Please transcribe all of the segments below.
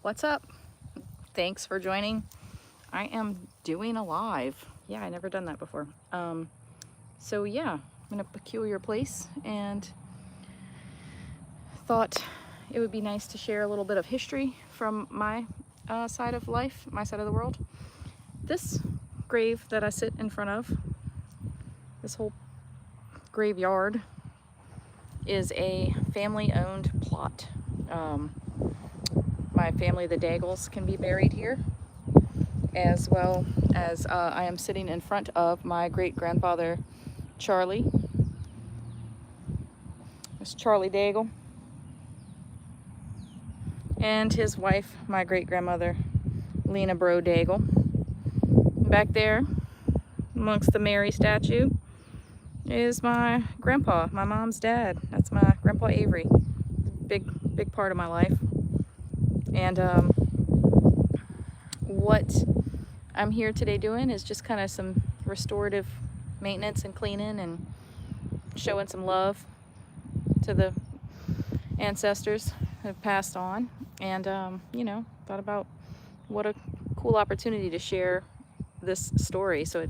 What's up? Thanks for joining. I am doing a live. Yeah, I never done that before. So yeah, I'm in a peculiar place and thought it would be nice to share a little bit of history from my side of life, my side of the world. This grave that I sit in front of, this whole graveyard, is a family-owned plot. My family, the Daggles, can be buried here, as well as I am sitting in front of my great-grandfather, Charlie. It's Charlie Daigle. And his wife, my great-grandmother, Lena Bro Daigle. Back there, amongst the Mary statue, is my grandpa, my mom's dad. That's my Grandpa Avery. Big part of my life. And what I'm here today doing is just kind of some restorative maintenance and cleaning and showing some love to the ancestors who have passed on. And, thought about what a cool opportunity to share this story so it,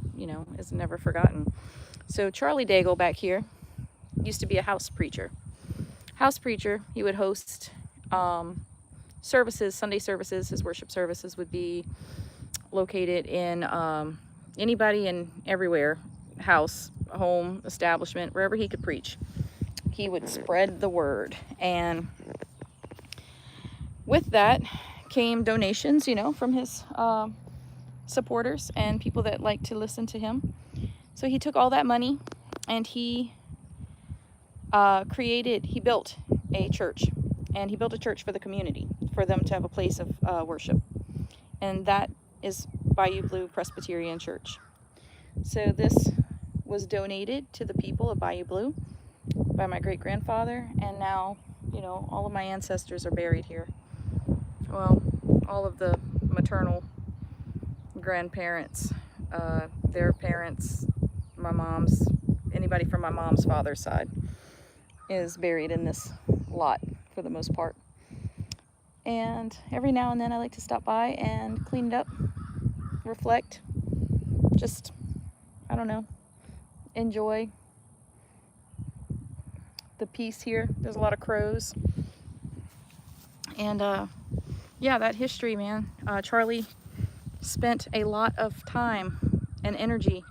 is never forgotten. So Charlie Daigle back here used to be a house preacher. He would host services, Sunday services. His worship services would be located in anybody and everywhere, house, home, establishment, wherever he could preach. He would spread the word. And with that came donations, from his supporters and people that like to listen to him. So he took all that money and he built a church. And he built a church for the community, for them to have a place of worship. And that is Bayou Blue Presbyterian Church. So this was donated to the people of Bayou Blue by my great-grandfather, and now, all of my ancestors are buried here. Well, all of the maternal grandparents, their parents, my mom's, anybody from my mom's father's side is buried in this lot for the most part. And every now and then I like to stop by and clean it up, reflect, just, I don't know, enjoy the peace here. There's a lot of crows. And yeah, that history, man. Charlie spent a lot of time and energy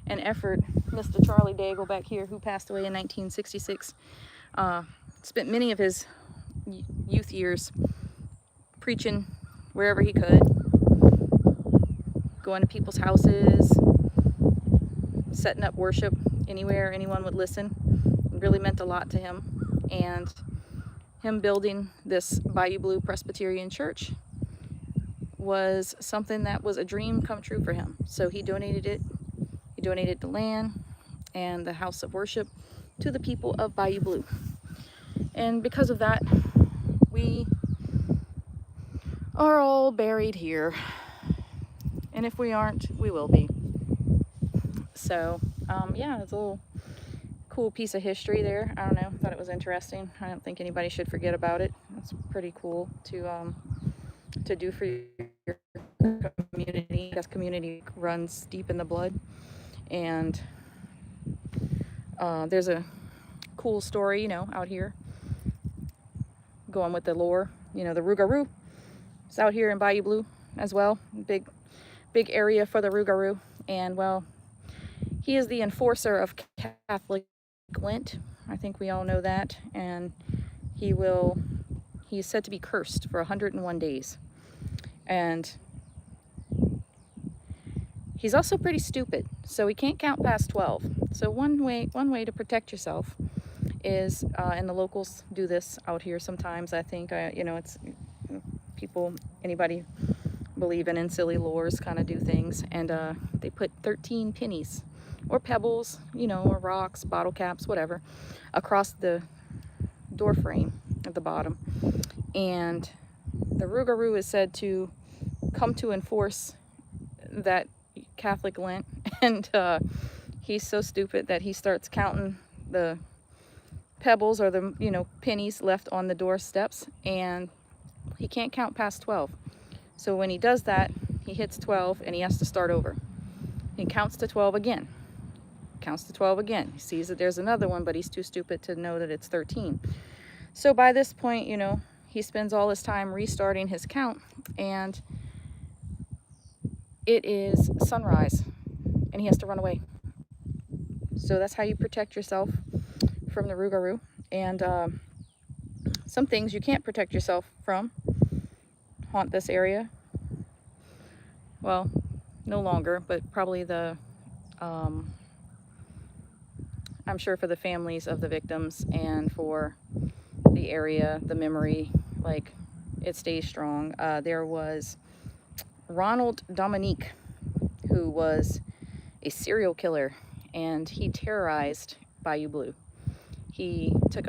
and effort. Mr. Charlie Daigle back here, who passed away in 1966, spent many of his youth years preaching wherever he could, going to people's houses, setting up worship anywhere anyone would listen. It really meant a lot to him. And him building this Bayou Blue Presbyterian Church was something that was a dream come true for him. So he donated it. He donated the land and the house of worship to the people of Bayou Blue. And because of that, we are all buried here. And if we aren't, we will be. So, yeah, it's a little cool piece of history there. I don't know, thought it was interesting. I don't think anybody should forget about it. It's pretty cool to do for your community, because community runs deep in the blood. And there's a cool story, out here, going with the lore. The Rougarou is out here in Bayou Blue as well. Big area for the Rougarou. And, well, he is the enforcer of Catholic Lent. I think we all know that. And he is said to be cursed for 101 days. And he's also pretty stupid, so he can't count past 12. So one way to protect yourself is, and the locals do this out here sometimes, I think, it's people, anybody believing in silly lores kind of do things, and they put 13 pennies or pebbles, or rocks, bottle caps, whatever, across the door frame at the bottom. And the Rougarou is said to come to enforce that Catholic Lent, and he's so stupid that he starts counting the pebbles or the pennies left on the doorsteps, and He can't count past 12. So when he does that, he hits 12 and he has to start over. He counts to 12 again. Counts to 12 again. He sees that there's another one, but he's too stupid to know that it's 13. So by this point, you know, he spends all his time restarting his count, and it is sunrise and he has to run away. So that's how you protect yourself from the Rougarou. And some things you can't protect yourself from haunt this area. Well, no longer, but probably the I'm sure for the families of the victims and for the area, the memory, like, it stays strong. There was Ronald Dominique, who was a serial killer, and he terrorized Bayou Blue. He took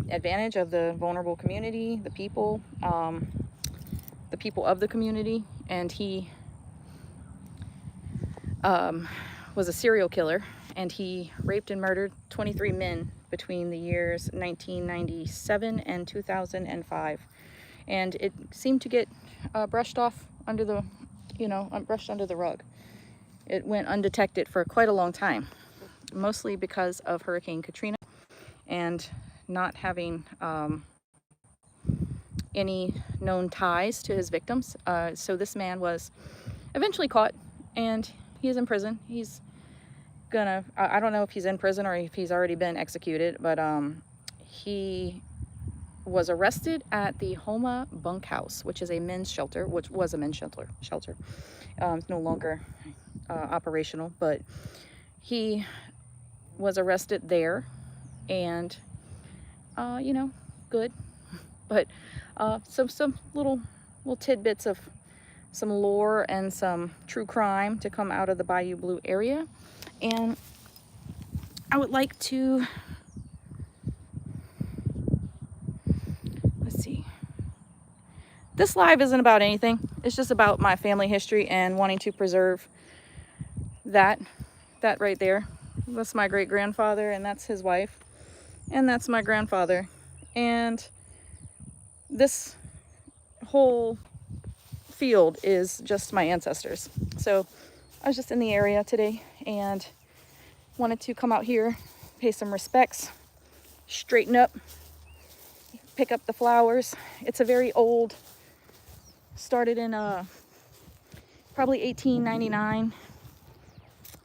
advantage of the vulnerable community, the people of the community, and he was a serial killer, and he raped and murdered 23 men between the years 1997 and 2005. And it seemed to get brushed off under the, brushed under the rug. It went undetected for quite a long time, mostly because of Hurricane Katrina and not having any known ties to his victims. So this man was eventually caught, and he's in prison. He's gonna, I don't know if he's in prison or if he's already been executed, but he was arrested at the Homa Bunkhouse, which is a men's shelter, which was a men's shelter. It's no longer operational, but he was arrested there, and good, but some little tidbits of some lore and some true crime to come out of the Bayou Blue area. And I would like to, let's see, this live isn't about anything. It's just about my family history and wanting to preserve that right there. That's my great grandfather, and that's his wife, and that's my grandfather, and this whole field is just my ancestors. So I was just in the area today and wanted to come out here, pay some respects, straighten up, pick up the flowers. It's a very old, started in probably 1899,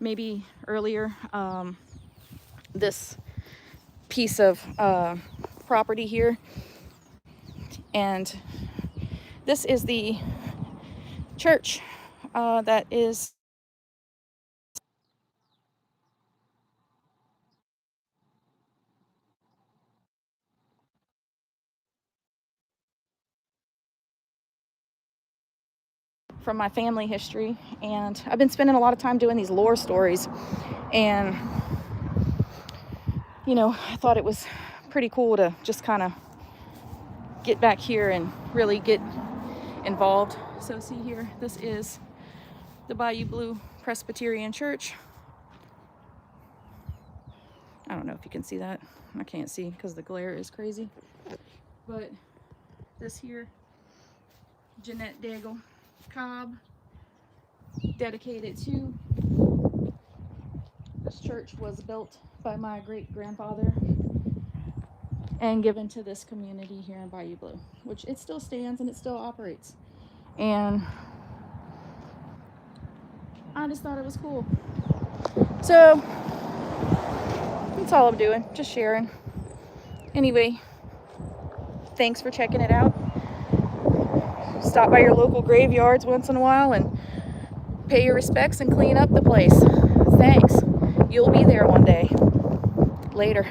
maybe earlier. This piece of property here, and this is the church that is from my family history. And I've been spending a lot of time doing these lore stories, and I thought it was pretty cool to just kind of get back here and really get involved. So see here, this is the Bayou Blue Presbyterian Church. I don't know if you can see that. I can't see because the glare is crazy. But this here, Jeanette Daigle Cobb, dedicated to. This church was built by my great grandfather and given to this community here in Bayou Blue, which it still stands and it still operates. And I just thought it was cool. So that's all I'm doing, just sharing. Anyway, thanks for checking it out. Stop by your local graveyards once in a while and pay your respects and clean up the place. Thanks. You'll be there one day. Later.